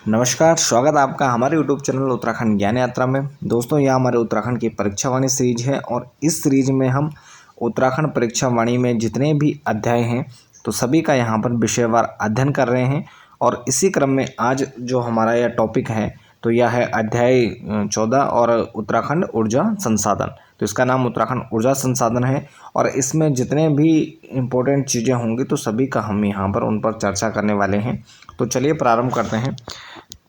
नमस्कार, स्वागत है आपका हमारे यूट्यूब चैनल उत्तराखंड ज्ञान यात्रा में। दोस्तों, यह हमारे उत्तराखंड की परीक्षा वाणी सीरीज है और इस सीरीज में हम उत्तराखंड परीक्षा वाणी में जितने भी अध्याय हैं तो सभी का यहाँ पर विषयवार अध्ययन कर रहे हैं। और इसी क्रम में आज जो हमारा यह टॉपिक है तो यह है अध्याय 14 और उत्तराखंड ऊर्जा संसाधन। तो इसका नाम उत्तराखंड ऊर्जा संसाधन है और इसमें जितने भी इम्पोर्टेंट चीज़ें होंगी तो सभी का हम यहाँ पर उन पर चर्चा करने वाले हैं। तो चलिए प्रारंभ करते हैं।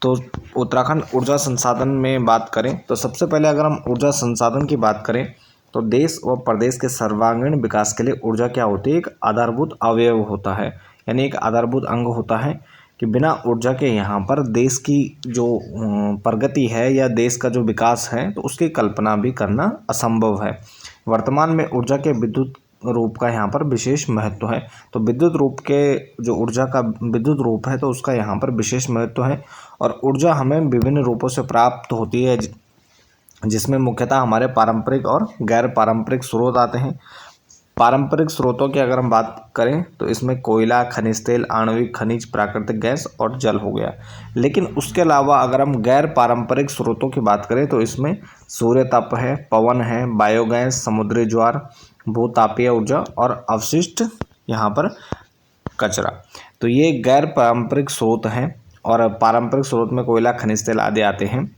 तो उत्तराखंड ऊर्जा संसाधन में बात करें तो सबसे पहले अगर हम ऊर्जा संसाधन की बात करें तो देश व प्रदेश के सर्वांगीण विकास के लिए ऊर्जा क्या होती है, एक आधारभूत अवयव होता है, यानी एक आधारभूत अंग होता है कि बिना ऊर्जा के यहाँ पर देश की जो प्रगति है या देश का जो विकास है तो उसकी कल्पना भी करना असंभव है। वर्तमान में ऊर्जा के विद्युत रूप का यहाँ पर विशेष महत्व है। तो विद्युत रूप के जो ऊर्जा का विद्युत रूप है तो उसका यहाँ पर विशेष महत्व है। और ऊर्जा हमें विभिन्न रूपों से प्राप्त होती है जिसमें मुख्यतः हमारे पारंपरिक और गैर पारंपरिक स्रोत आते हैं। पारंपरिक स्रोतों की अगर हम बात करें तो इसमें कोयला, खनिज तेल, आणविक खनिज, प्राकृतिक गैस और जल हो गया। लेकिन उसके अलावा अगर हम गैर पारंपरिक स्रोतों की बात करें तो इसमें सूर्य तप है, पवन है, बायोगैस, समुद्री ज्वार, भूतापीय ऊर्जा और अवशिष्ट यहाँ पर कचरा। तो ये गैर पारंपरिक स्रोत हैं और पारंपरिक स्रोत में कोयला, खनिज तेल आदि आते हैं।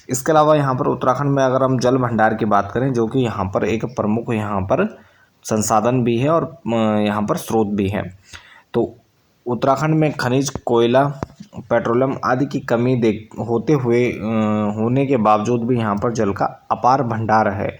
इसके अलावा यहाँ पर उत्तराखंड में अगर हम जल भंडार की बात करें जो कि यहाँ पर एक प्रमुख यहाँ पर संसाधन भी है और यहाँ पर स्रोत भी है। तो उत्तराखंड में खनिज, कोयला, पेट्रोलियम आदि की कमी होते हुए होने के बावजूद भी यहाँ पर जल का अपार भंडार है।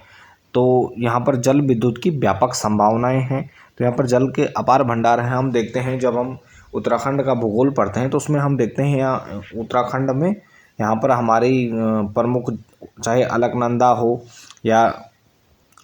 तो यहाँ पर जल विद्युत की व्यापक संभावनाएं हैं। तो यहाँ पर जल के अपार भंडार हैं। हम देखते हैं जब हम उत्तराखंड का भूगोल पढ़ते हैं तो उसमें हम देखते हैं यहाँ उत्तराखंड में यहाँ पर हमारी प्रमुख चाहे अलकनंदा हो या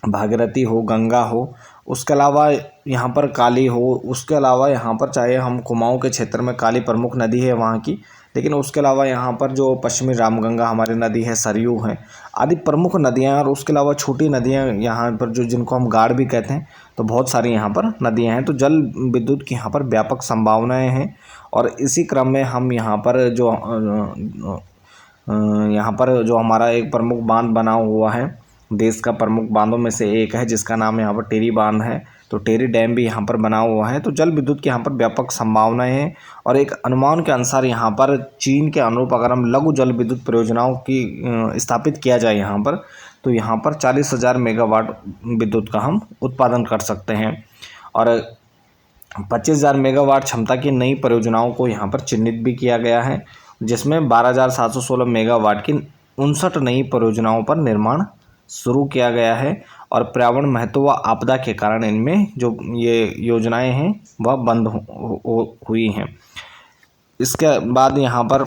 भागीरथी हो, गंगा हो, उसके अलावा यहाँ पर काली हो, उसके अलावा यहाँ पर चाहे हम कुमाऊं के क्षेत्र में काली प्रमुख नदी है वहाँ की, लेकिन उसके अलावा यहाँ पर जो पश्चिमी रामगंगा हमारी नदी है, सरयू है, आदि प्रमुख नदियाँ हैं। और उसके अलावा छोटी नदियाँ यहाँ पर जो जिनको हम गाढ़ भी कहते हैं तो बहुत सारी यहाँ पर नदियाँ हैं। तो जल विद्युत की यहाँ पर व्यापक संभावनाएँ हैं। और इसी क्रम में हम यहाँ पर जो हमारा एक प्रमुख बांध बना हुआ है, देश का प्रमुख बांधों में से एक है जिसका नाम यहाँ पर टेरी बांध है। तो टेरी डैम भी यहाँ पर बना हुआ है। तो जल विद्युत की यहाँ पर व्यापक संभावनाएं हैं। और एक अनुमान के अनुसार यहाँ पर चीन के अनुरूप अगर हम लघु जल विद्युत परियोजनाओं की स्थापित किया जाए यहाँ पर तो यहाँ पर 40,000 मेगावाट विद्युत का हम उत्पादन कर सकते हैं। और 25,000 मेगावाट क्षमता की नई परियोजनाओं को यहाँ पर चिन्हित भी किया गया है, जिसमें 12,716 मेगावाट की 59 नई परियोजनाओं पर निर्माण शुरू किया गया है। और पर्यावरण महत्व व आपदा के कारण इनमें जो ये योजनाएं हैं वह बंद हुई हैं। इसके बाद यहाँ पर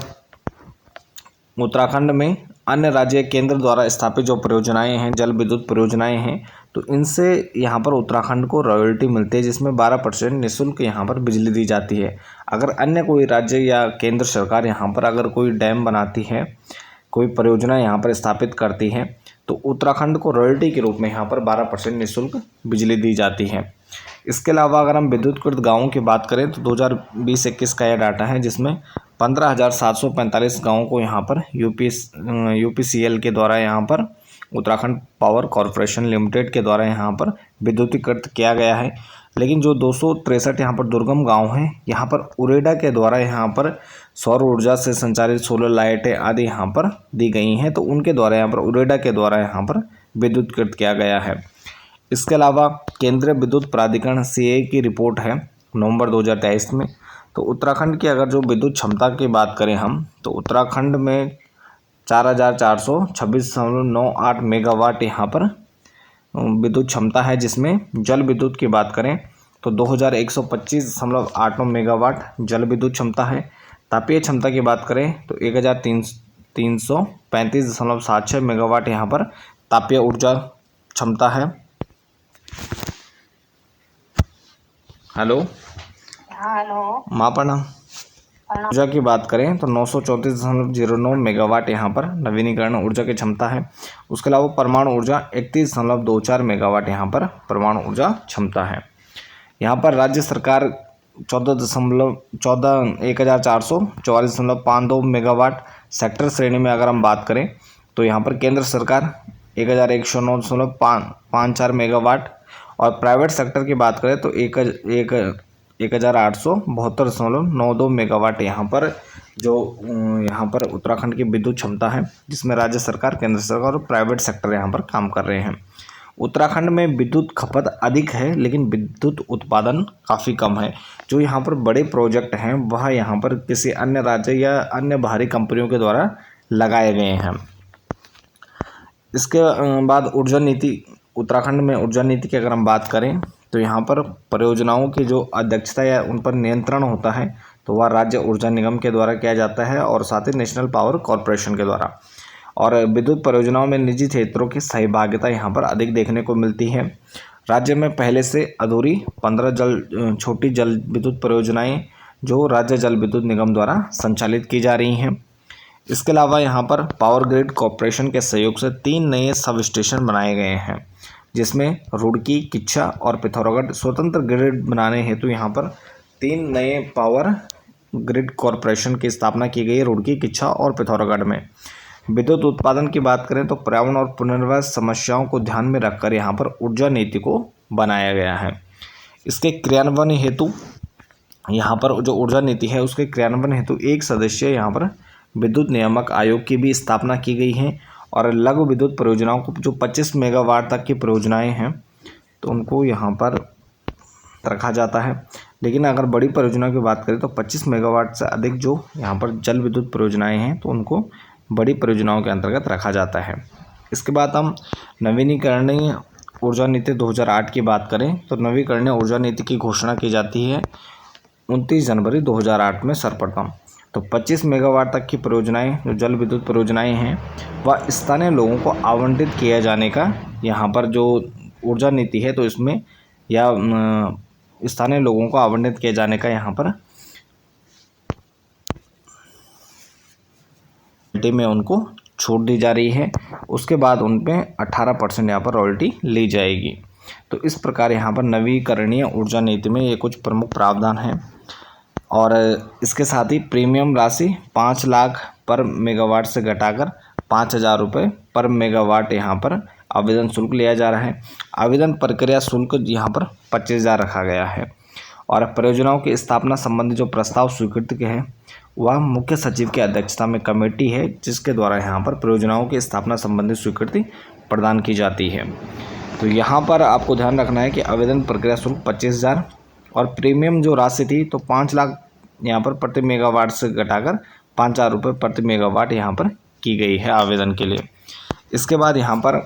उत्तराखंड में अन्य राज्य केंद्र द्वारा स्थापित जो परियोजनाएं हैं, जल विद्युत परियोजनाएं हैं, तो इनसे यहाँ पर उत्तराखंड को रॉयल्टी मिलती है जिसमें 12% निःशुल्क यहाँ पर बिजली दी जाती है। अगर अन्य कोई राज्य या केंद्र सरकार यहाँ पर अगर कोई डैम बनाती है, कोई परियोजना यहाँ पर स्थापित करती है तो उत्तराखंड को रॉयल्टी के रूप में यहाँ पर 12% निःशुल्क बिजली दी जाती है। इसके अलावा अगर हम विद्युतकृत गाँवों की बात करें तो 2020-21 का यह डाटा है जिसमें 15,745 गाँवों को यहाँ पर यूपीसीएल के द्वारा यहाँ पर उत्तराखंड पावर कॉरपोरेशन लिमिटेड के द्वारा यहाँ पर विद्युतीकृत किया गया है। लेकिन जो 263 यहाँ पर दुर्गम गांव हैं, यहाँ पर उरेडा के द्वारा यहाँ पर सौर ऊर्जा से संचालित सोलर लाइटें आदि यहाँ पर दी गई हैं। तो उनके द्वारा यहाँ पर उरेडा के द्वारा यहाँ पर विद्युतीकृत किया गया है। इसके अलावा केंद्रीय विद्युत प्राधिकरण CEA की रिपोर्ट है नवंबर 2023 में। तो उत्तराखंड की अगर जो विद्युत क्षमता की बात करें हम तो उत्तराखंड में 4,426.98 मेगावाट यहाँ पर विद्युत क्षमता है, जिसमें जल विद्युत की बात करें तो 2,125.89 मेगावाट जल विद्युत क्षमता है। तापीय क्षमता की बात करें तो 1,335.76 मेगावाट यहाँ पर तापीय ऊर्जा क्षमता है। हेलो मापना ऊर्जा की बात करें तो 934.09 मेगावाट यहाँ पर नवीनीकरण ऊर्जा की क्षमता है। उसके अलावा परमाणु ऊर्जा 31.24 मेगावाट यहाँ पर परमाणु ऊर्जा क्षमता है। यहाँ पर राज्य सरकार 14,444.52 मेगावाट। सेक्टर श्रेणी में अगर हम बात करें तो यहाँ पर केंद्र सरकार 1,109.54 मेगावाट, और प्राइवेट सेक्टर की बात करें तो 1,872.92 मेगावाट यहाँ पर उत्तराखंड की विद्युत क्षमता है, जिसमें राज्य सरकार, केंद्र सरकार और प्राइवेट सेक्टर यहाँ पर काम कर रहे हैं। उत्तराखंड में विद्युत खपत अधिक है, लेकिन विद्युत उत्पादन काफ़ी कम है। जो यहाँ पर बड़े प्रोजेक्ट हैं वह यहाँ पर किसी अन्य राज्य या अन्य बाहरी कंपनियों के द्वारा लगाए गए हैं। इसके बाद ऊर्जा नीति, उत्तराखंड में ऊर्जा नीति की अगर हम बात करें तो यहाँ पर परियोजनाओं की जो अध्यक्षता या उन पर नियंत्रण होता है तो वह राज्य ऊर्जा निगम के द्वारा किया जाता है, और साथ ही नेशनल पावर कॉरपोरेशन के द्वारा। और विद्युत परियोजनाओं में निजी क्षेत्रों की सहभागिता यहाँ पर अधिक देखने को मिलती है। राज्य में पहले से अधूरी 15 छोटी जल विद्युत परियोजनाएं जो राज्य जल विद्युत निगम द्वारा संचालित की जा रही हैं। इसके अलावा यहाँ पर पावर ग्रिड कॉरपोरेशन के सहयोग से 3 नए सब स्टेशन बनाए गए हैं, जिसमें रुड़की, किच्छा और पिथौरागढ़। स्वतंत्र ग्रिड बनाने हेतु यहाँ पर 3 नए पावर ग्रिड कॉरपोरेशन की स्थापना की गई है, रुड़की, किच्छा और पिथौरागढ़ में। विद्युत उत्पादन की बात करें तो पर्यावरण और पुनर्वास समस्याओं को ध्यान में रखकर यहाँ पर ऊर्जा नीति को बनाया गया है। इसके क्रियान्वयन हेतु यहाँ पर जो ऊर्जा नीति है उसके क्रियान्वयन हेतु एक सदस्यीय यहाँ पर विद्युत नियामक आयोग की भी स्थापना की गई है, और लघु विद्युत परियोजनाओं को जो 25 मेगावाट तक की परियोजनाएं हैं तो उनको यहाँ पर रखा जाता है। लेकिन अगर बड़ी परियोजना की बात करें तो 25 मेगावाट से अधिक जो यहाँ पर जल विद्युत परियोजनाएं हैं तो उनको बड़ी परियोजनाओं के अंतर्गत रखा जाता है। इसके बाद हम नवीनीकरणीय ऊर्जा नीति 2008 की बात करें तो नवीकरणीय ऊर्जा नीति की घोषणा की जाती है 29 जनवरी 2008 में सर्वप्रथम। तो 25 मेगावाट तक की परियोजनाएं जो जल विद्युत परियोजनाएं हैं वह स्थानीय लोगों को आवंटित किया जाने का यहाँ पर जो ऊर्जा नीति है तो इसमें या स्थानीय लोगों को आवंटित किए जाने का यहाँ पर में उनको छूट दी जा रही है। उसके बाद उन पे 18% यहाँ पर रॉयल्टी ली जाएगी। तो इस प्रकार यहाँ पर नवीकरणीय ऊर्जा नीति में ये कुछ प्रमुख प्रावधान हैं। और इसके साथ ही प्रीमियम राशि 5 लाख पर मेगावाट से घटाकर 5,000 रुपये पर मेगावाट यहाँ पर आवेदन शुल्क लिया जा रहा है। आवेदन प्रक्रिया शुल्क यहाँ पर 25,000 रखा गया है। और परियोजनाओं की स्थापना संबंधी जो प्रस्ताव स्वीकृति के हैं वह मुख्य सचिव की अध्यक्षता में कमेटी है, जिसके द्वारा यहाँ पर परियोजनाओं की स्थापना संबंधी स्वीकृति प्रदान की जाती है। तो यहाँ पर आपको ध्यान रखना है कि आवेदन प्रक्रिया शुल्क 25,000 और प्रीमियम जो राशि थी तो 5 लाख यहाँ पर प्रति मेगावाट से घटाकर 5,000 रुपये प्रति मेगावाट यहाँ पर की गई है आवेदन के लिए। इसके बाद यहाँ पर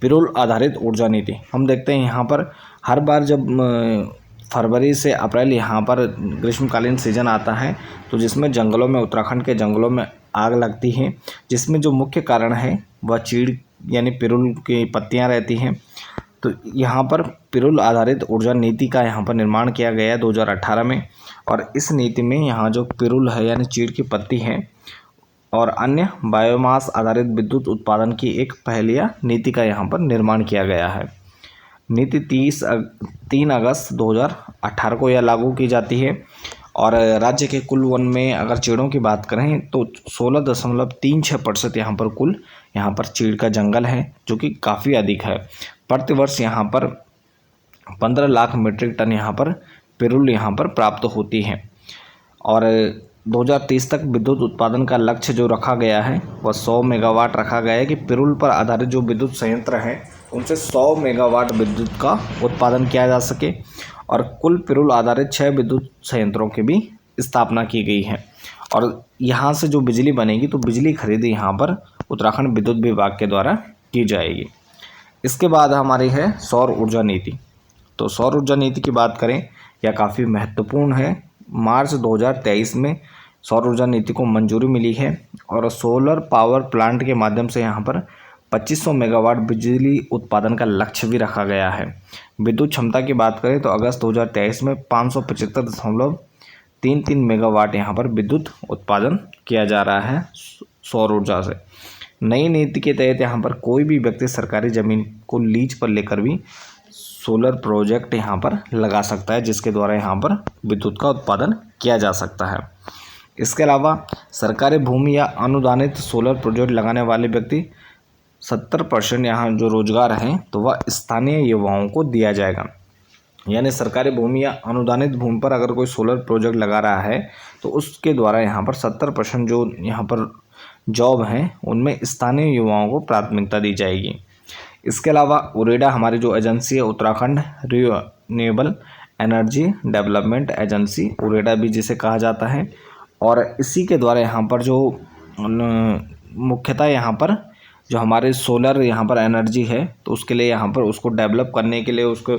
पिरूल आधारित ऊर्जा नीति हम देखते हैं। यहाँ पर हर बार जब फरवरी से अप्रैल यहाँ पर ग्रीष्मकालीन सीजन आता है तो जिसमें जंगलों में, उत्तराखंड के जंगलों में आग लगती है, जिसमें जो मुख्य कारण है वह चीड़ यानी पिरूल की पत्तियाँ रहती हैं। तो यहाँ पर पिरूल आधारित ऊर्जा नीति का यहाँ पर निर्माण किया गया है 2018 में। और इस नीति में यहाँ जो पिरूल है यानी चीड़ की पत्ती है और अन्य बायोमास आधारित विद्युत उत्पादन की एक पहलिया नीति का यहाँ पर निर्माण किया गया है। नीति 3 अगस्त 2018 को यह लागू की जाती है। और राज्य के कुल वन में अगर चीड़ों की बात करें तो 16.36% यहाँ पर कुल यहाँ पर चीड़ का जंगल है, जो कि काफ़ी अधिक है। प्रतिवर्ष यहाँ पर 15 लाख मीट्रिक टन यहाँ पर पिरूल यहाँ पर प्राप्त होती है। और 2030 तक विद्युत उत्पादन का लक्ष्य जो रखा गया है वह 100 मेगावाट रखा गया है कि पिरूल पर आधारित जो विद्युत संयंत्र हैं उनसे 100 मेगावाट विद्युत का उत्पादन किया जा सके। और कुल पिरूल आधारित 6 विद्युत संयंत्रों की भी स्थापना की गई है। और यहाँ से जो बिजली बनेगी तो बिजली खरीदी यहाँ पर उत्तराखंड विद्युत विभाग के द्वारा की जाएगी। इसके बाद हमारी है सौर ऊर्जा नीति। तो सौर ऊर्जा नीति की बात करें यह काफ़ी महत्वपूर्ण है। मार्च 2023 में सौर ऊर्जा नीति को मंजूरी मिली है और सोलर पावर प्लांट के माध्यम से यहाँ पर 2500 मेगावाट बिजली उत्पादन का लक्ष्य भी रखा गया है। विद्युत क्षमता की बात करें तो अगस्त 2023 में 575.33 मेगावाट यहाँ पर विद्युत उत्पादन किया जा रहा है सौर ऊर्जा से। नई नीति के तहत यहाँ पर कोई भी व्यक्ति सरकारी ज़मीन को लीज पर लेकर भी सोलर प्रोजेक्ट यहाँ पर लगा सकता है, जिसके द्वारा यहाँ पर विद्युत का उत्पादन किया जा सकता है। इसके अलावा सरकारी भूमि या अनुदानित सोलर प्रोजेक्ट लगाने वाले व्यक्ति 70% यहाँ जो रोजगार हैं तो वह स्थानीय युवाओं को दिया जाएगा। यानी सरकारी भूमि या अनुदानित भूमि पर अगर कोई सोलर प्रोजेक्ट लगा रहा है तो उसके द्वारा यहाँ पर 70% जो यहाँ पर जॉब हैं उनमें स्थानीय युवाओं को प्राथमिकता दी जाएगी। इसके अलावा उरेडा हमारी जो एजेंसी है, Uttarakhand renewable energy development agency, UREDA भी जिसे कहा जाता है, और इसी के द्वारा यहाँ पर जो मुख्यतः यहाँ पर जो हमारे सोलर यहाँ पर एनर्जी है तो उसके लिए यहाँ पर उसको डेवलप करने के लिए, उसको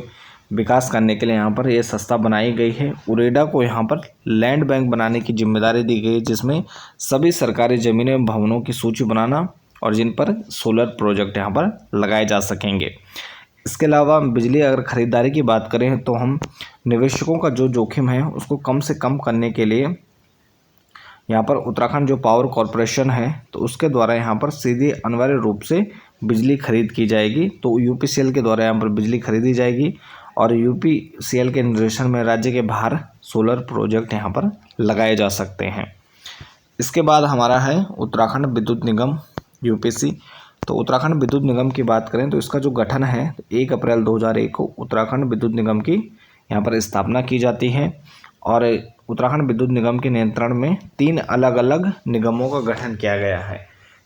विकास करने के लिए यहाँ पर ये संस्था बनाई गई है। उरेडा को यहाँ पर लैंड बैंक बनाने की जिम्मेदारी दी गई है, जिसमें सभी सरकारी ज़मीनें भवनों की सूची बनाना और जिन पर सोलर प्रोजेक्ट यहाँ पर लगाए जा सकेंगे। इसके अलावा बिजली अगर ख़रीदारी की बात करें तो हम निवेशकों का जो जोखिम है उसको कम से कम करने के लिए यहाँ पर उत्तराखंड जो पावर कॉरपोरेशन है तो उसके द्वारा यहाँ पर सीधे अनिवार्य रूप से बिजली खरीद की जाएगी। तो यूपीसीएल के द्वारा यहाँ पर बिजली खरीदी जाएगी और यूपीसीएल के निर्देशन में राज्य के बाहर सोलर प्रोजेक्ट यहाँ पर लगाए जा सकते हैं। इसके बाद हमारा है उत्तराखंड विद्युत निगम यूपीसी। तो उत्तराखंड विद्युत निगम की बात करें तो इसका जो गठन है 1 अप्रैल 2001 को उत्तराखंड विद्युत निगम की यहाँ पर स्थापना की जाती है और उत्तराखंड विद्युत निगम के नियंत्रण में 3 अलग अलग निगमों का गठन किया गया है।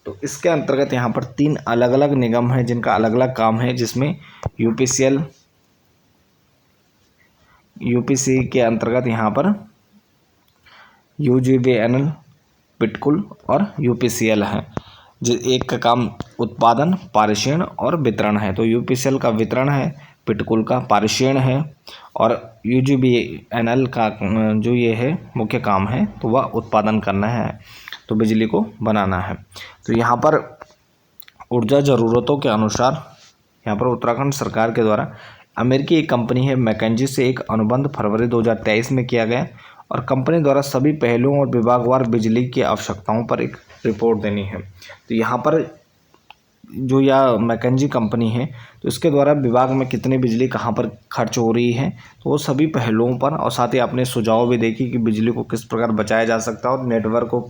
तो इसके अंतर्गत यहाँ पर 3 अलग अलग निगम हैं जिनका अलग अलग काम है, जिसमें यूपीसी के अंतर्गत यहाँ पर यूजीवीएनएल, पिटकुल और यूपीसीएल है। एक का काम उत्पादन, पारिषण और वितरण है। तो यूपीसीएल का वितरण है, पिटकुल का पारिषण है और यूजीवीएनएल का जो ये है मुख्य काम है तो वह उत्पादन करना है, तो बिजली को बनाना है। तो यहाँ पर ऊर्जा ज़रूरतों के अनुसार यहाँ पर उत्तराखंड सरकार के द्वारा अमेरिकी एक कंपनी है मैकेंजी से एक अनुबंध फरवरी 2023 में किया गया और कंपनी द्वारा सभी पहलुओं और विभागवार बिजली की आवश्यकताओं पर एक रिपोर्ट देनी है। तो यहाँ पर जो यह मैकेंजी कंपनी है तो इसके द्वारा विभाग में कितनी बिजली कहाँ पर खर्च हो रही है तो वो सभी पहलुओं पर, और साथ ही आपने सुझाव भी देखी कि बिजली को किस प्रकार बचाया जा सकता है और नेटवर्क को,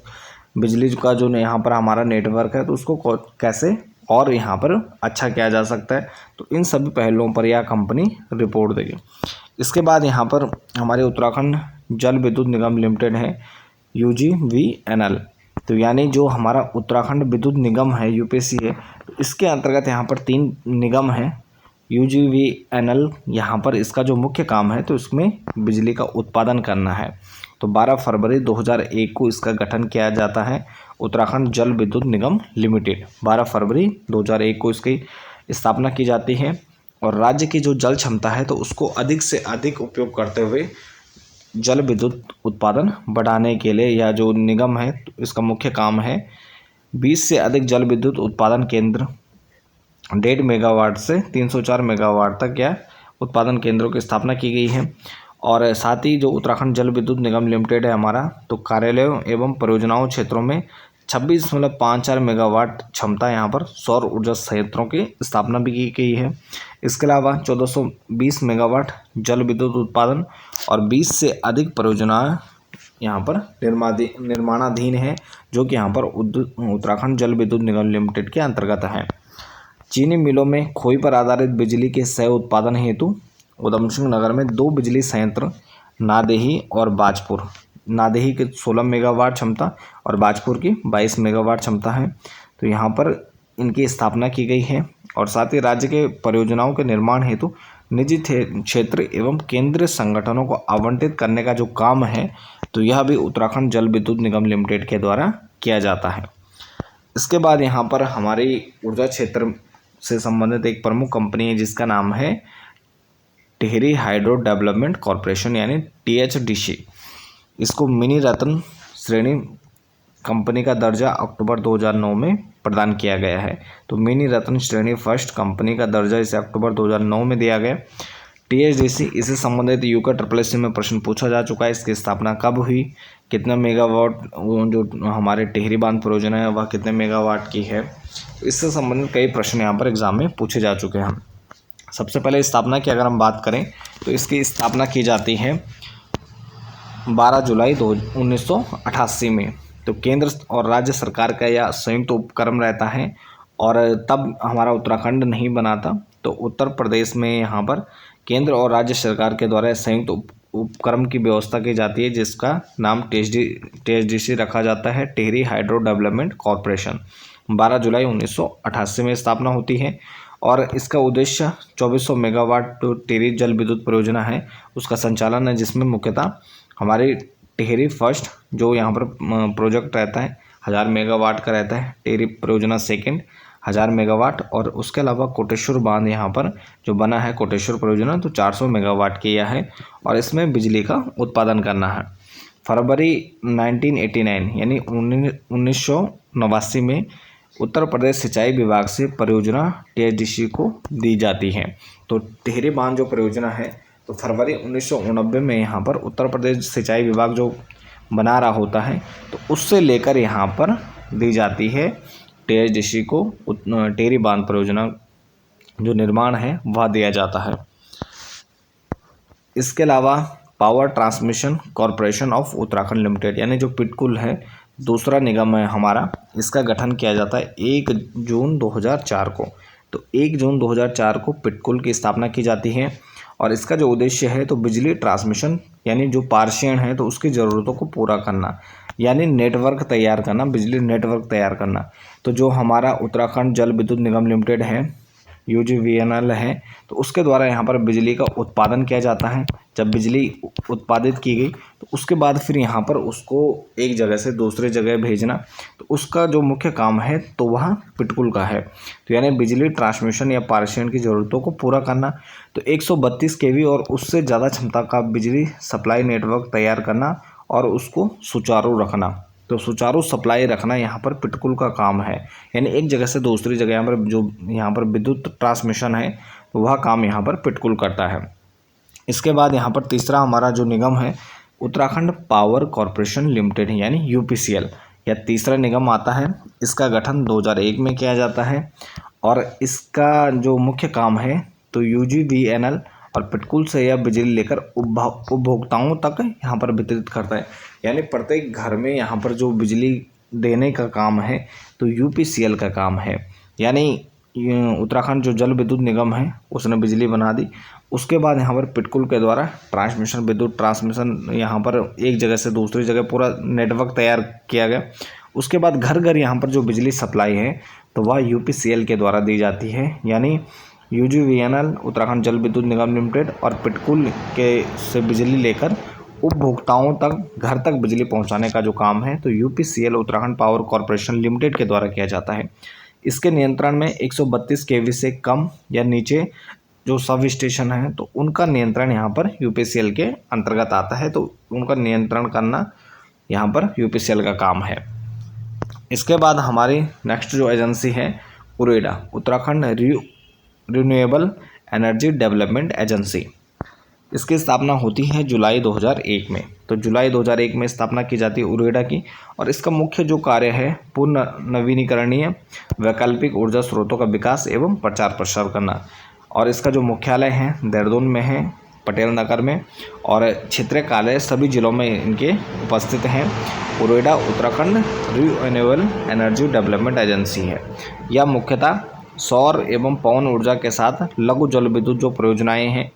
बिजली का जो यहाँ पर हमारा नेटवर्क है तो उसको कैसे और यहाँ पर अच्छा किया जा सकता है। तो इन सभी पहलुओं पर यह कंपनी रिपोर्ट देगी। इसके बाद यहाँ पर हमारे उत्तराखंड जल विद्युत निगम लिमिटेड है यूजीवीएनएल। तो यानी जो हमारा उत्तराखंड विद्युत निगम है यूपीसी है तो इसके अंतर्गत यहाँ पर 3 निगम हैं। यूजीवीएनएल यहाँ पर इसका जो मुख्य काम है तो इसमें बिजली का उत्पादन करना है। तो 12 फरवरी 2001 को इसका गठन किया जाता है, उत्तराखंड जल विद्युत निगम लिमिटेड। 12 फरवरी 2001 को इसकी स्थापना की जाती है और राज्य की जो जल क्षमता है तो उसको अधिक से अधिक उपयोग करते हुए जल विद्युत उत्पादन बढ़ाने के लिए यह जो निगम है तो इसका मुख्य काम है 20 से अधिक जल विद्युत उत्पादन केंद्र 1.5 मेगावाट से 304 मेगावाट तक यह उत्पादन केंद्रों की स्थापना की गई है। और साथ ही जो उत्तराखंड जल विद्युत निगम लिमिटेड है हमारा तो कार्यालयों एवं परियोजनाओं क्षेत्रों में 26.54 मेगावाट क्षमता यहाँ पर सौर ऊर्जा संयंत्रों की स्थापना भी की गई है। इसके अलावा 1420 मेगावाट जल विद्युत उत्पादन और 20 से अधिक परियोजनाएं यहाँ पर निर्माणाधीन है, जो कि यहाँ पर उत्तराखंड जल विद्युत निगम लिमिटेड के अंतर्गत है। चीनी मिलों में खोई पर आधारित बिजली के सह उत्पादन हेतु उधमसिंह नगर में 2 बिजली संयंत्र नादेही और बाजपुर, नादेही के 16 मेगावाट क्षमता और बाजपुर की 22 मेगावाट क्षमता है। तो यहाँ पर इनकी स्थापना की गई है और साथ ही राज्य के परियोजनाओं के निर्माण हेतु निजी क्षेत्र एवं केंद्रीय संगठनों को आवंटित करने का जो काम है तो यह भी उत्तराखंड जल विद्युत निगम लिमिटेड के द्वारा किया जाता है। इसके बाद यहाँ पर हमारी ऊर्जा क्षेत्र से संबंधित एक प्रमुख कंपनी है जिसका नाम है टिहरी हाइड्रो डेवलपमेंट कॉरपोरेशन यानी THDC। इसको मिनी रत्न श्रेणी कंपनी का दर्जा अक्टूबर 2009 में प्रदान किया गया है। तो मिनी रत्न श्रेणी फर्स्ट कंपनी का दर्जा इसे अक्टूबर 2009 में दिया गया। THDC इससे संबंधित UKSSC में प्रश्न पूछा जा चुका है। इसकी स्थापना कब हुई, कितना मेगावाट जो हमारे टिहरी बांध परियोजना है वह कितने मेगावाट की है, इससे संबंधित कई प्रश्न यहाँ पर एग्जाम में पूछे जा चुके हैं। सबसे पहले स्थापना की अगर हम बात करें तो इसकी स्थापना की जाती है 12 जुलाई 1988 में। तो केंद्र और राज्य सरकार का यह संयुक्त उपक्रम रहता है और तब हमारा उत्तराखंड नहीं बना था। तो उत्तर प्रदेश में यहाँ पर केंद्र और राज्य सरकार के द्वारा संयुक्त उपक्रम की व्यवस्था की जाती है, जिसका नाम THDC रखा जाता है, टिहरी हाइड्रो डेवलपमेंट कॉरपोरेशन। 12 जुलाई 1988 में स्थापना होती है और इसका उद्देश्य 2400 मेगावाट टिहरी जल विद्युत परियोजना है, उसका संचालन है, जिसमें मुख्यतः हमारी टिहरी फर्स्ट जो यहाँ पर प्रोजेक्ट रहता है 1000 मेगावाट का रहता है, टिहरी परियोजना सेकेंड 1000 मेगावाट, और उसके अलावा कोटेश्वर बांध यहाँ पर जो बना है कोटेश्वर परियोजना तो 400 मेगावाट की यह है और इसमें बिजली का उत्पादन करना है। फरवरी 1989 यानी 1989 में उत्तर प्रदेश सिंचाई विभाग से परियोजना THDC को दी जाती है। तो टिहरी बांध जो परियोजना है तो फरवरी 1989 में यहाँ पर उत्तर प्रदेश सिंचाई विभाग जो बना रहा होता है तो उससे लेकर यहाँ पर दी जाती है THDC को टिहरी बांध परियोजना जो निर्माण है वह दिया जाता है। इसके अलावा power transmission corporation of Uttarakhand limited यानी जो पिटकुल है दूसरा निगम है हमारा, इसका गठन किया जाता है 1 जून 2004 को। तो 1 जून 2004 को पिटकुल की स्थापना की जाती है और इसका जो उद्देश्य है तो बिजली ट्रांसमिशन यानी जो पार्षण है तो उसकी ज़रूरतों को पूरा करना, यानी नेटवर्क तैयार करना, बिजली नेटवर्क तैयार करना। तो जो हमारा उत्तराखंड जल विद्युत निगम लिमिटेड है UGVNL है तो उसके द्वारा यहाँ पर बिजली का उत्पादन किया जाता है। जब बिजली उत्पादित की गई तो उसके बाद फिर यहाँ पर उसको एक जगह से दूसरे जगह भेजना, तो उसका जो मुख्य काम है तो वह पिटकुल का है। तो यानी बिजली ट्रांसमिशन या पार्षण की ज़रूरतों को पूरा करना, तो 132 kV और उससे ज़्यादा क्षमता का बिजली सप्लाई नेटवर्क तैयार करना और उसको सुचारू रखना। तो सुचारू सप्लाई रखना यहाँ पर पिटकुल का काम है, यानी एक जगह से दूसरी जगह यहाँ पर जो यहाँ पर विद्युत ट्रांसमिशन है वह काम यहाँ पर पिटकुल करता है। इसके बाद यहाँ पर तीसरा हमारा जो निगम है उत्तराखंड पावर कॉरपोरेशन लिमिटेड यानी UPCL, यह तीसरा निगम आता है। इसका गठन 2001 में किया जाता है और इसका जो मुख्य काम है तो UGVNL और पिटकुल से यह बिजली लेकर उपभोक्ताओं तक यहाँ पर वितरित करता है, यानी प्रत्येक घर में यहाँ पर जो बिजली देने का काम है तो UPCL का काम है। यानी उत्तराखंड जो जल विद्युत निगम है उसने बिजली बना दी, उसके बाद यहाँ पर पिटकुल के द्वारा ट्रांसमिशन विद्युत ट्रांसमिशन यहाँ पर एक जगह से दूसरी जगह पूरा नेटवर्क तैयार किया गया। उसके बाद घर घर यहाँ पर जो बिजली सप्लाई है तो वह UPCL के द्वारा दी जाती है, यानी UGVNL उत्तराखंड जल विद्युत निगम लिमिटेड और पिटकुल के से बिजली लेकर उपभोक्ताओं तक घर तक बिजली पहुंचाने का जो काम है तो UPCL Uttarakhand power corporation limited के द्वारा किया जाता है। इसके नियंत्रण में 132 kV से कम या नीचे जो सब स्टेशन है तो उनका नियंत्रण यहाँ पर UPCL के अंतर्गत आता है, तो उनका नियंत्रण करना यहाँ पर UPCL का काम है। इसके बाद हमारी नेक्स्ट जो एजेंसी है UREDA Uttarakhand renewable energy development agency, इसकी स्थापना होती है जुलाई 2001 में। तो जुलाई 2001 में स्थापना की जाती है उरेडा की और इसका मुख्य जो कार्य है पूर्ण नवीनीकरणीय वैकल्पिक ऊर्जा स्रोतों का विकास एवं प्रचार प्रसार करना। और इसका जो मुख्यालय है देहरादून में है, पटेल नगर में, और क्षेत्रीय कार्यालय सभी जिलों में इनके उपस्थित हैं। UREDA Uttarakhand renewable energy development agency है। यह मुख्यतः सौर एवं पवन ऊर्जा के साथ लघु जल विद्युत जो परियोजनाएँ हैं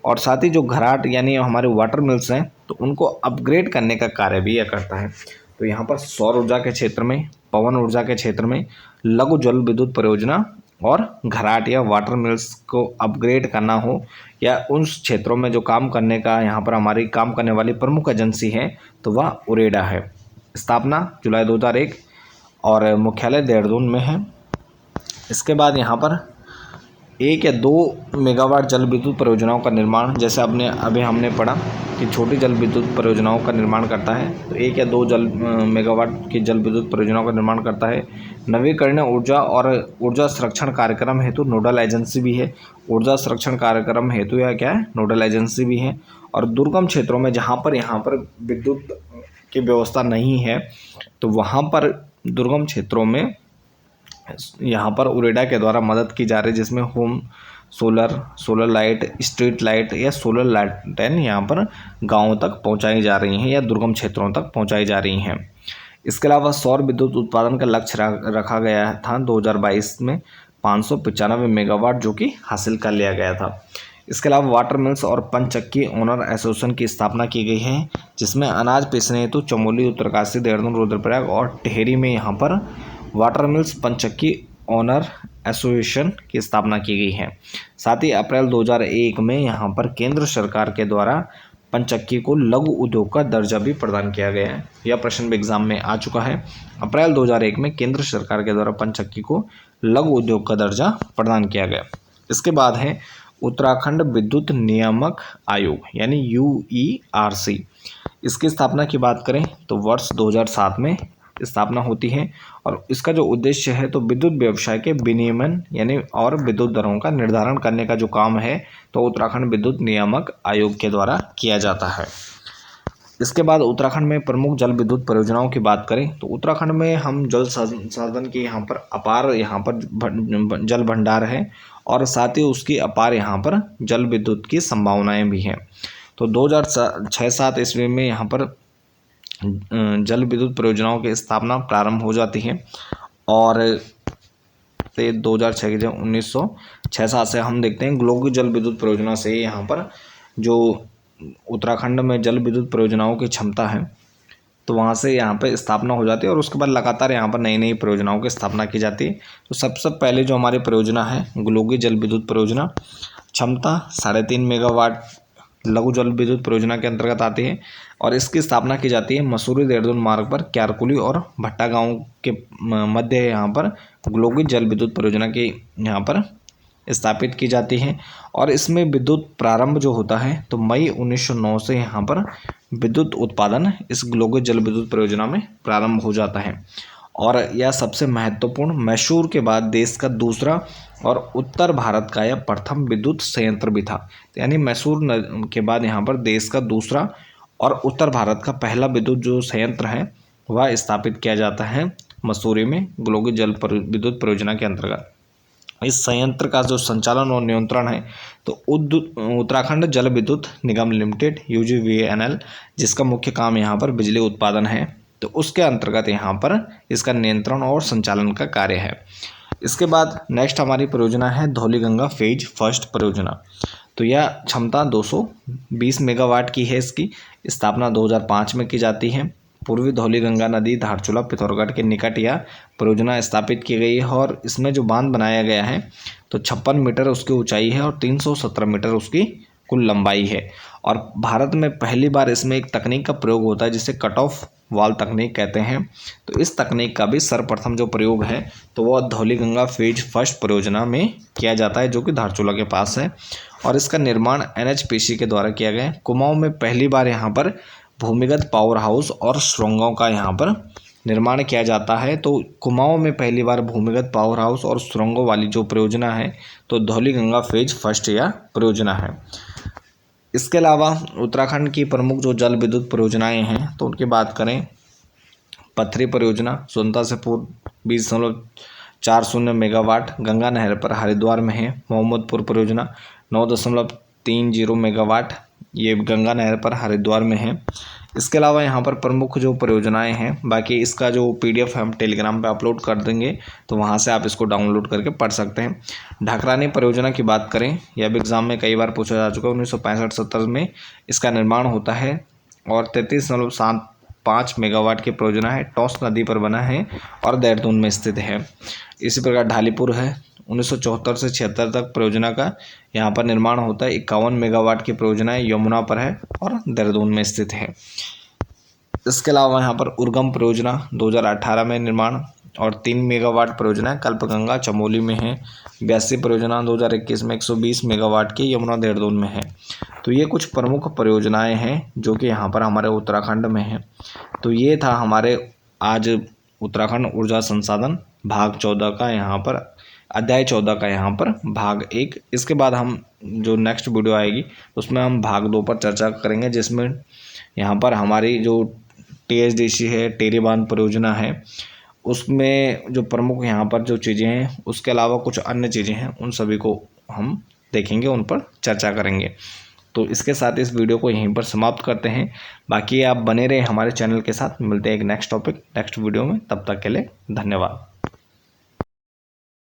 और साथ ही जो घराट यानी हमारे वाटर मिल्स हैं तो उनको अपग्रेड करने का कार्य भी यह करता है। तो यहाँ पर सौर ऊर्जा के क्षेत्र में, पवन ऊर्जा के क्षेत्र में लघु जल विद्युत परियोजना और घराट या वाटर मिल्स को अपग्रेड करना हो या उन क्षेत्रों में जो काम करने का यहाँ पर हमारी काम करने वाली प्रमुख एजेंसी है तो वह उरेडा है। स्थापना जुलाई 2001 और मुख्यालय देहरादून में है। इसके बाद यहाँ पर 1 या 2 मेगावाट जल विद्युत परियोजनाओं का निर्माण, जैसे अभी हमने पढ़ा कि छोटी जल विद्युत परियोजनाओं का निर्माण करता है, तो 1 या 2 मेगावाट की जल विद्युत परियोजनाओं का निर्माण करता है। नवीकरणीय ऊर्जा और ऊर्जा संरक्षण कार्यक्रम हेतु नोडल एजेंसी भी है। ऊर्जा संरक्षण कार्यक्रम हेतु यह क्या है, नोडल एजेंसी भी है। और दुर्गम क्षेत्रों में जहाँ पर विद्युत की व्यवस्था नहीं है तो वहाँ पर दुर्गम क्षेत्रों में यहाँ पर उरेडा के द्वारा मदद की जा रही है, जिसमें home solar light, street light या सोलर लालटेन यहाँ पर गाँवों तक पहुँचाई जा रही हैं या दुर्गम क्षेत्रों तक पहुँचाई जा रही हैं। इसके अलावा सौर विद्युत उत्पादन का लक्ष्य रखा गया था 2022 में 595 मेगावाट, जो कि हासिल कर लिया गया था। इसके अलावा वाटर मिल्स और पंचक्की ओनर एसोसिएशन की स्थापना की गई है, जिसमें अनाज पीसने हेतु चमोली, उत्तरकाशी, देहरादून, रुद्रप्रयाग और टिहरी में यहाँ पर वाटर मिल्स पंचक्की ओनर एसोसिएशन की स्थापना की गई है। साथ ही अप्रैल 2001 में यहाँ पर केंद्र सरकार के द्वारा पंचक्की को लघु उद्योग का दर्जा भी प्रदान किया गया है। यह प्रश्न भी एग्जाम में आ चुका है। अप्रैल 2001 में केंद्र सरकार के द्वारा पंचक्की को लघु उद्योग का दर्जा प्रदान किया गया। इसके बाद है उत्तराखंड विद्युत नियामक आयोग यानी UERC। इसकी स्थापना की बात करें तो वर्ष 2007 में स्थापना होती है और इसका जो उद्देश्य है तो विद्युत व्यवसाय के विनियमन यानी और विद्युत दरों का निर्धारण करने का जो काम है तो उत्तराखंड विद्युत नियामक आयोग के द्वारा किया जाता है। इसके बाद उत्तराखंड में प्रमुख जल विद्युत परियोजनाओं की बात करें तो उत्तराखंड में हम जल संसाधन की यहाँ पर अपार जल भंडार है और साथ ही उसकी अपार यहाँ पर जल विद्युत की संभावनाएं भी हैं। तो 2006-07 ईस्वी में यहाँ पर जल विद्युत परियोजनाओं की स्थापना प्रारंभ हो जाती है और 2006 के 1906-07 से हम देखते हैं ग्लोगी जल विद्युत परियोजना से यहाँ पर जो उत्तराखंड में जल विद्युत परियोजनाओं की क्षमता है तो वहाँ से यहाँ पर स्थापना हो जाती है और उसके बाद लगातार यहाँ पर नई नई परियोजनाओं की स्थापना की जाती है। तो सबसे पहले जो हमारी परियोजना है ग्लोगी जल विद्युत परियोजना, क्षमता 3.5 मेगावाट, लघु जल विद्युत परियोजना के अंतर्गत आती है और इसकी स्थापना की जाती है मसूरी देहरादून मार्ग पर क्यारकुली और भट्टा गांव के मध्य यहाँ पर ग्लोगी जल विद्युत परियोजना की यहाँ पर स्थापित की जाती है और इसमें विद्युत प्रारंभ जो होता है तो मई 1909 से यहाँ पर विद्युत उत्पादन इस ग्लोगी जल विद्युत परियोजना में प्रारंभ हो जाता है और यह सबसे महत्वपूर्ण मैसूर के बाद देश का दूसरा और उत्तर भारत का यह प्रथम विद्युत संयंत्र भी था। यानी मैसूर के बाद यहाँ पर देश का दूसरा और उत्तर भारत का पहला विद्युत जो संयंत्र है वह स्थापित किया जाता है मसूरी में ग्लोगी जल विद्युत परियोजना के अंतर्गत। इस संयंत्र का जो संचालन और नियंत्रण है तो उत्तराखंड जल विद्युत निगम लिमिटेड UGVNL, जिसका मुख्य काम यहाँ पर बिजली उत्पादन है तो उसके अंतर्गत यहाँ पर इसका नियंत्रण और संचालन का कार्य है। इसके बाद नेक्स्ट हमारी परियोजना है धौलीगंगा फेज फर्स्ट परियोजना। तो यह क्षमता 220 मेगावाट की है। इसकी स्थापना 2005 में की जाती है। पूर्वी धौलीगंगा नदी धारचूला पिथौरागढ़ के निकट यह परियोजना स्थापित की गई है और इसमें जो बांध बनाया गया है तो 56 मीटर उसकी ऊंचाई है और 317 मीटर उसकी कुल लंबाई है और भारत में पहली बार इसमें एक तकनीक का प्रयोग होता है जिसे कट ऑफ वाल तकनीक कहते हैं। तो इस तकनीक का भी सर्वप्रथम जो प्रयोग है तो वह धौलीगंगा फेज फर्स्ट परियोजना में किया जाता है जो कि धारचूला के पास है और इसका निर्माण NHPC के द्वारा किया गया है। कुमाऊं में पहली बार यहाँ पर भूमिगत पावर हाउस और सुरंगों का यहाँ पर निर्माण किया जाता है। तो कुमाऊं में पहली बार भूमिगत पावर हाउस और सुरंगों वाली जो परियोजना है तो धौलीगंगा फेज फर्स्ट यह परियोजना है। इसके अलावा उत्तराखंड की प्रमुख जो जल विद्युत परियोजनाएं हैं तो उनकी बात करें, पथरी परियोजना स्वतंत्रता से पूर्व 20.40 मेगावाट गंगा नहर पर हरिद्वार में है। मोहम्मदपुर परियोजना 9.30 मेगावाट, ये गंगा नहर पर हरिद्वार में है। इसके अलावा यहाँ पर प्रमुख जो परियोजनाएं हैं, बाकी इसका जो PDF हम टेलीग्राम पे अपलोड कर देंगे तो वहाँ से आप इसको डाउनलोड करके पढ़ सकते हैं। ढाकरानी परियोजना की बात करें, यह भी एग्जाम में कई बार पूछा जा चुका है। 1965-70 में इसका निर्माण होता है और 33.75 मेगावाट की परियोजना है। टॉस नदी पर बना है और देहरादून में स्थित है। इसी प्रकार ढालीपुर है, 1974 से 76 तक परियोजना का यहाँ पर निर्माण होता है। 51 मेगावाट की परियोजना यमुना पर है और देहरादून में स्थित है। इसके अलावा यहाँ पर उर्गम परियोजना 2018 में निर्माण और 3 मेगावाट परियोजना कल्पगंगा चमोली में है। 82 परियोजना 2021 में 120 मेगावाट की यमुना देहरादून में है। तो ये कुछ प्रमुख परियोजनाएं हैं जो कि यहाँ पर हमारे उत्तराखंड में हैं। तो ये था हमारे आज उत्तराखंड ऊर्जा संसाधन भाग 14 का यहाँ पर अध्याय 14 का यहाँ पर भाग 1। इसके बाद हम जो नेक्स्ट वीडियो आएगी उसमें हम भाग 2 पर चर्चा करेंगे, जिसमें यहाँ पर हमारी जो THDC है, टेरी बांध परियोजना है, उसमें जो प्रमुख यहाँ पर जो चीज़ें हैं उसके अलावा कुछ अन्य चीज़ें हैं उन सभी को हम देखेंगे, उन पर चर्चा करेंगे। तो इसके साथ इस वीडियो को यहीं पर समाप्त करते हैं। बाकी आप बने रहे हमारे चैनल के साथ। मिलते हैं एक नेक्स्ट टॉपिक नेक्स्ट वीडियो में, तब तक के लिए धन्यवाद।